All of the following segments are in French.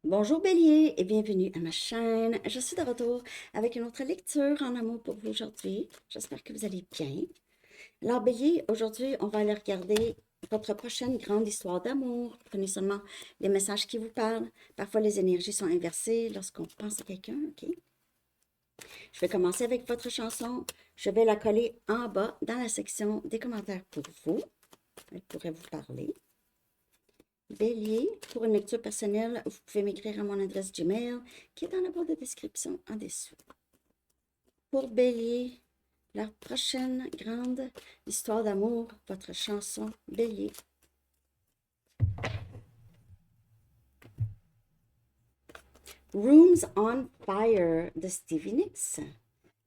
Bonjour Bélier et bienvenue à ma chaîne. Je suis de retour avec une autre lecture en amour pour vous aujourd'hui. J'espère que vous allez bien. Alors Bélier, aujourd'hui, on va aller regarder votre prochaine grande histoire d'amour. Prenez seulement les messages qui vous parlent. Parfois, les énergies sont inversées lorsqu'on pense à quelqu'un, OK? Je vais commencer avec votre chanson. Je vais la coller en bas dans la section des commentaires pour vous. Elle pourrait vous parler. Bélier, pour une lecture personnelle, vous pouvez m'écrire à mon adresse Gmail qui est dans la barre de description en dessous. Pour Bélier, la prochaine grande histoire d'amour, votre chanson Bélier. Rooms on Fire de Stevie Nicks.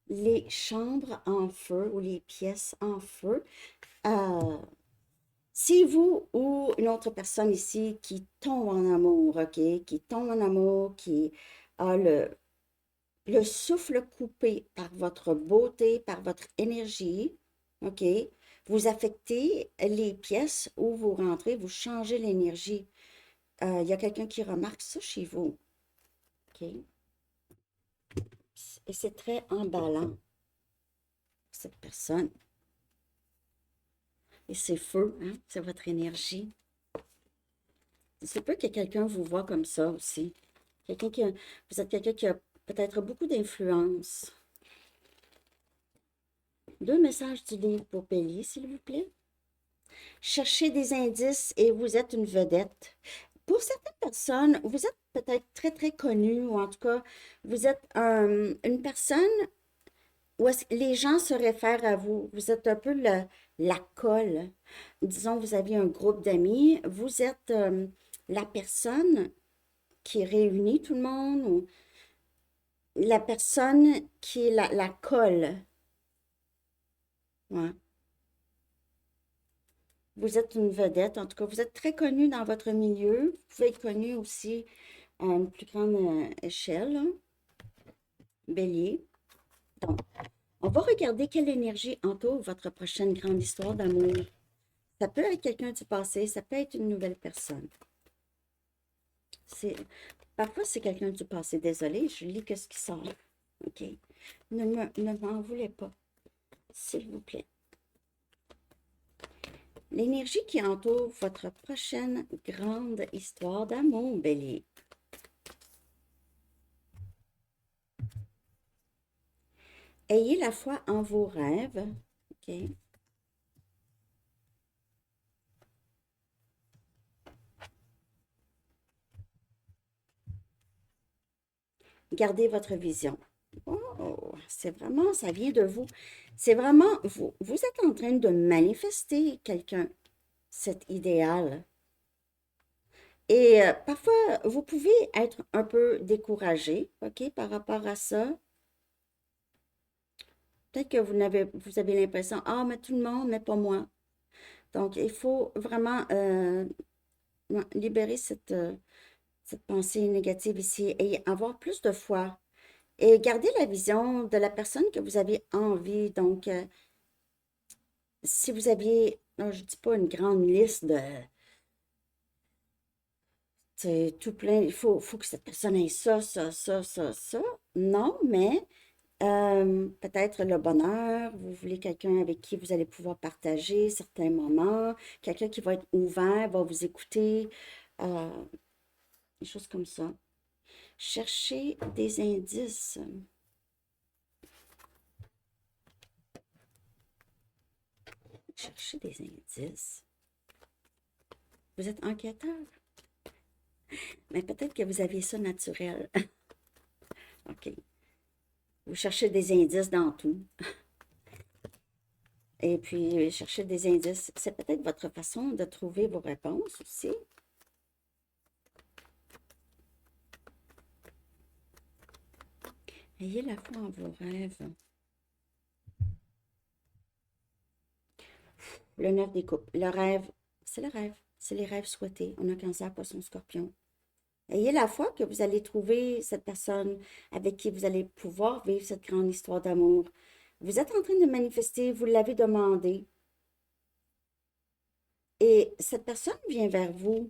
Les chambres en feu ou les pièces en feu. Si vous ou une autre personne ici qui tombe en amour, OK, qui tombe en amour, qui a le souffle coupé par votre beauté, par votre énergie, OK? Vous affectez les pièces où vous rentrez, vous changez l'énergie. Il y a quelqu'un qui remarque ça chez vous, OK? Et c'est très emballant, cette personne. Et c'est feu, hein? C'est votre énergie. C'est peu que quelqu'un vous voit comme ça aussi. Vous êtes quelqu'un qui a peut-être beaucoup d'influence. 2 messages du livre pour Bélier, s'il vous plaît. Cherchez des indices et vous êtes une vedette. Pour certaines personnes, vous êtes peut-être très, très connu, ou en tout cas, vous êtes une personne où les gens se réfèrent à vous. Vous êtes un peu la colle. Disons, vous avez un groupe d'amis, vous êtes la personne qui réunit tout le monde, ou la personne qui est la colle. Ouais. Vous êtes une vedette, en tout cas, vous êtes très connu dans votre milieu. Vous pouvez être connu aussi à une plus grande échelle, hein. Bélier. Donc, on va regarder quelle énergie entoure votre prochaine grande histoire d'amour. Ça peut être quelqu'un du passé, ça peut être une nouvelle personne. C'est, parfois, c'est quelqu'un du passé. Désolée, je lis ce qui sort. OK. Ne m'en voulez pas, s'il vous plaît. L'énergie qui entoure votre prochaine grande histoire d'amour, Bélier. Ayez la foi en vos rêves. OK. Gardez votre vision. Oh, c'est vraiment, ça vient de vous. C'est vraiment, vous êtes en train de manifester quelqu'un, cet idéal. Et parfois, vous pouvez être un peu découragé, OK, par rapport à ça. Peut-être que vous avez l'impression, ah, mais tout le monde, mais pas moi. Donc, il faut vraiment libérer cette pensée négative ici et avoir plus de foi. Et garder la vision de la personne que vous avez envie. Donc, si vous aviez, non, je ne dis pas une grande liste de, c'est tout plein, faut que cette personne ait ça, ça, ça, ça, ça. Non, mais peut-être le bonheur, vous voulez quelqu'un avec qui vous allez pouvoir partager certains moments, quelqu'un qui va être ouvert, va vous écouter, euh, des choses comme ça. Cherchez des indices. Cherchez des indices. Vous êtes enquêteur, mais peut-être que vous aviez ça naturel. OK. Vous cherchez des indices dans tout. Et puis, chercher des indices, c'est peut-être votre façon de trouver vos réponses aussi. Ayez la foi en vos rêves. Le 9 des coupes. Le rêve, c'est le rêve. C'est les rêves souhaités. On a Cancer, Poisson, Scorpion. Ayez la foi que vous allez trouver cette personne avec qui vous allez pouvoir vivre cette grande histoire d'amour. Vous êtes en train de manifester, vous l'avez demandé. Et cette personne vient vers vous.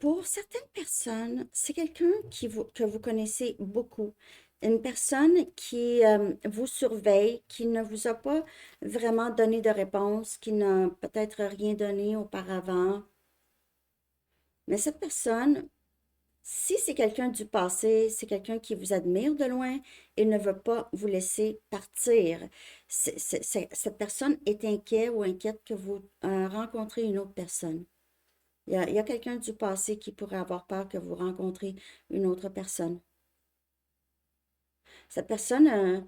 Pour certaines personnes, c'est quelqu'un que vous connaissez beaucoup. Une personne qui vous surveille, qui ne vous a pas vraiment donné de réponse, qui n'a peut-être rien donné auparavant. Mais cette personne, si c'est quelqu'un du passé, c'est quelqu'un qui vous admire de loin et ne veut pas vous laisser partir. Cette personne est inquiète ou inquiète que vous rencontrez une autre personne. Il y a quelqu'un du passé qui pourrait avoir peur que vous rencontrez une autre personne. Cette personne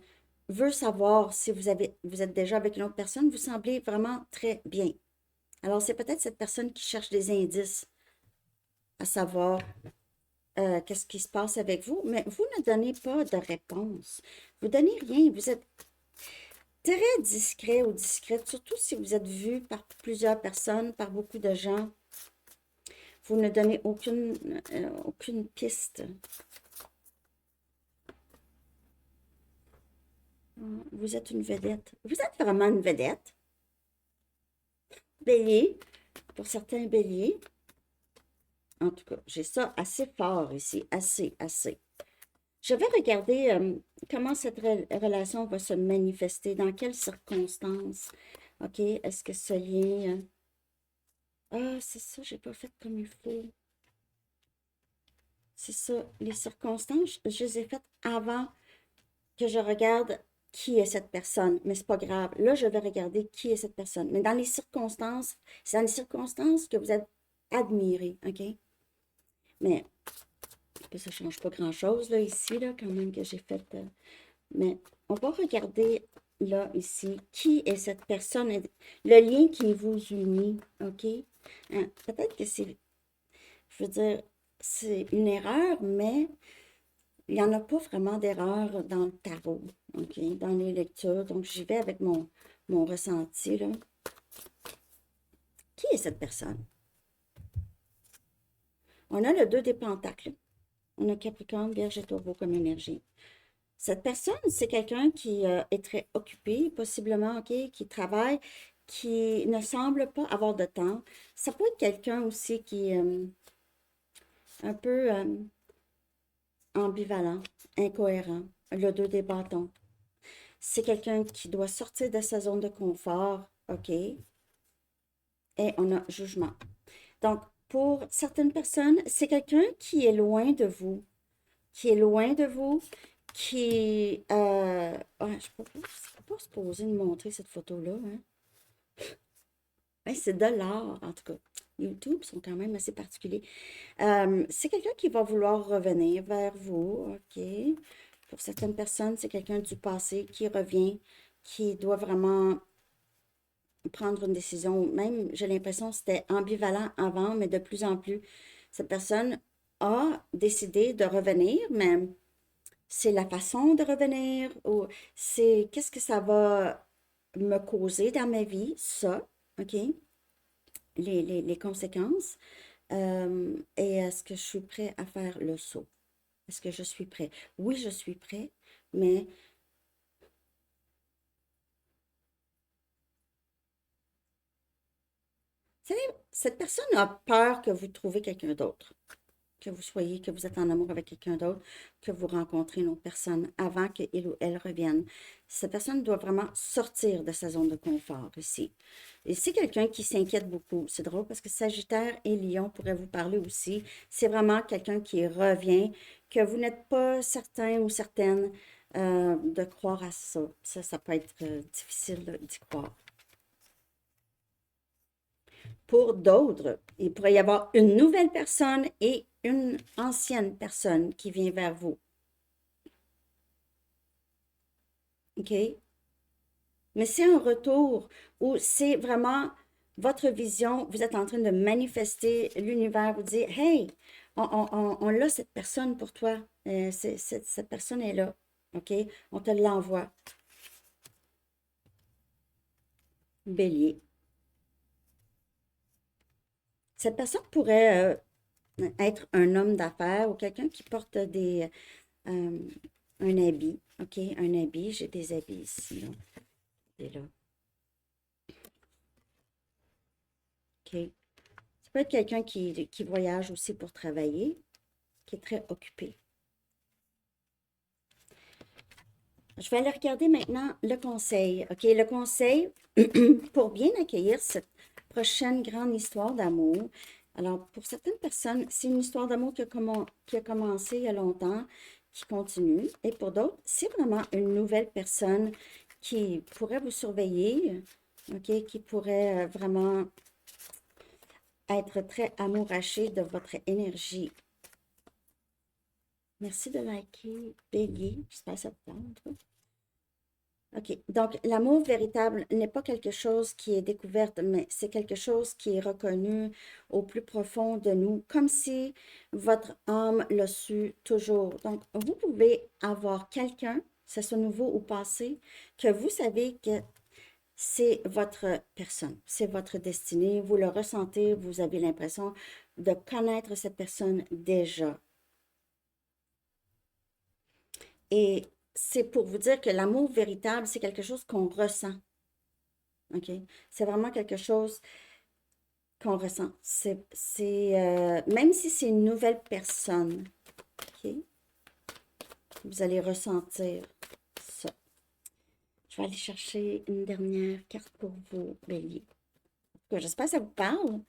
veut savoir si vous êtes déjà avec une autre personne. Vous semblez vraiment très bien. Alors, c'est peut-être cette personne qui cherche des indices à savoir qu'est-ce qui se passe avec vous, mais vous ne donnez pas de réponse. Vous donnez rien. Vous êtes très discret ou discrète, surtout si vous êtes vu par plusieurs personnes, par beaucoup de gens. Vous ne donnez aucune piste. Vous êtes une vedette. Vous êtes vraiment une vedette. Bélier, pour certains béliers. En tout cas, j'ai ça assez fort ici, assez. Je vais regarder comment cette relation va se manifester, dans quelles circonstances. OK, est-ce que ce lien... Ah, c'est ça, j'ai pas fait comme il faut. C'est ça, les circonstances, je les ai faites avant que je regarde qui est cette personne. Mais c'est pas grave. Là, je vais regarder qui est cette personne. Mais dans les circonstances, c'est dans les circonstances que vous êtes admiré, OK? Mais ça ne change pas grand-chose, là, ici, là, quand même, que j'ai fait. Mais on va regarder, là, ici, qui est cette personne, le lien qui vous unit, OK? Hein, peut-être que c'est, je veux dire, c'est une erreur, mais il n'y en a pas vraiment d'erreur dans le tarot, OK? Dans les lectures. Donc, j'y vais avec mon ressenti, là. Qui est cette personne? On a le 2 des pentacles. On a Capricorne, Vierge et Taureau comme énergie. Cette personne, c'est quelqu'un qui est très occupé, possiblement, OK, qui travaille, qui ne semble pas avoir de temps. Ça peut être quelqu'un aussi qui est un peu ambivalent, incohérent, le 2 des bâtons. C'est quelqu'un qui doit sortir de sa zone de confort, OK, et on a jugement. Donc, pour certaines personnes, c'est quelqu'un qui est loin de vous, qui est loin de vous, qui... je ne suis pas supposée de montrer cette photo-là. Hein? Ben, c'est de l'art, en tout cas. YouTube sont quand même assez particuliers. C'est quelqu'un qui va vouloir revenir vers vous, OK? Pour certaines personnes, c'est quelqu'un du passé qui revient, qui doit vraiment prendre une décision. Même, j'ai l'impression que c'était ambivalent avant, mais de plus en plus, cette personne a décidé de revenir, mais c'est la façon de revenir ou c'est qu'est-ce que ça va me causer dans ma vie, ça, OK? Les conséquences. Et est-ce que je suis prêt à faire le saut? Est-ce que je suis prêt? Oui, je suis prêt, mais vous savez, cette personne a peur que vous trouviez quelqu'un d'autre, que vous soyez, que vous êtes en amour avec quelqu'un d'autre, que vous rencontrez une autre personne avant qu'il ou elle revienne. Cette personne doit vraiment sortir de sa zone de confort ici. Et c'est quelqu'un qui s'inquiète beaucoup. C'est drôle parce que Sagittaire et Lion pourraient vous parler aussi. C'est vraiment quelqu'un qui revient, que vous n'êtes pas certain ou certaine de croire à ça. Ça peut être difficile d'y croire. Pour d'autres, il pourrait y avoir une nouvelle personne et une ancienne personne qui vient vers vous. OK? Mais c'est un retour où c'est vraiment votre vision. Vous êtes en train de manifester l'univers. Vous dites, hey, on a cette personne pour toi. Cette personne est là. OK? On te l'envoie. Bélier. Cette personne pourrait être un homme d'affaires ou quelqu'un qui porte euh, un habit. OK? Un habit. J'ai des habits ici. Là. Et là. OK? peut être quelqu'un qui voyage aussi pour travailler, qui est très occupé. Je vais aller regarder maintenant le conseil. OK, le conseil pour bien accueillir cette prochaine grande histoire d'amour. Alors, pour certaines personnes, c'est une histoire d'amour qui a commencé il y a longtemps, qui continue. Et pour d'autres, c'est vraiment une nouvelle personne qui pourrait vous surveiller, OK, qui pourrait vraiment être très amouraché de votre énergie. Merci de liker, Bélier. J'espère que ça te tente. OK. Donc, l'amour véritable n'est pas quelque chose qui est découvert, mais c'est quelque chose qui est reconnu au plus profond de nous, comme si votre âme l'a su toujours. Donc, vous pouvez avoir quelqu'un, que ce soit nouveau ou passé, que vous savez que c'est votre personne, c'est votre destinée, vous le ressentez, vous avez l'impression de connaître cette personne déjà. Et c'est pour vous dire que l'amour véritable, c'est quelque chose qu'on ressent. OK? C'est vraiment quelque chose qu'on ressent. Même si c'est une nouvelle personne, OK? Vous allez ressentir ça. Je vais aller chercher une dernière carte pour vous, Bélier. J'espère que ça vous parle.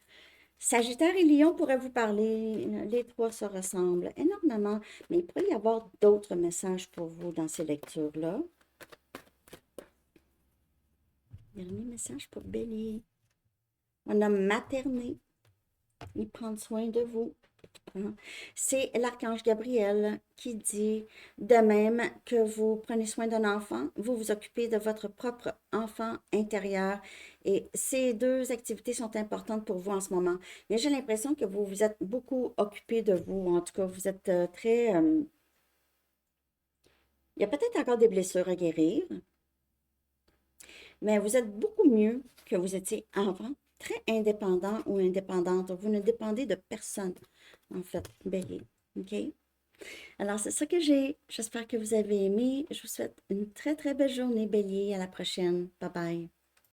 Sagittaire et Lion pourraient vous parler. Les trois se ressemblent énormément, mais il pourrait y avoir d'autres messages pour vous dans ces lectures-là. Dernier message pour Bélier. On a materné. Il prend soin de vous. C'est l'archange Gabriel qui dit, de même que vous prenez soin d'un enfant, vous vous occupez de votre propre enfant intérieur. Et ces deux activités sont importantes pour vous en ce moment. Mais j'ai l'impression que vous vous êtes beaucoup occupé de vous. En tout cas, vous êtes très... il y a peut-être encore des blessures à guérir, mais vous êtes beaucoup mieux que vous étiez avant. Très indépendant ou indépendante. Vous ne dépendez de personne, en fait, Bélier. OK? Alors, c'est ça que j'ai. J'espère que vous avez aimé. Je vous souhaite une très, très belle journée, Bélier. À la prochaine. Bye bye.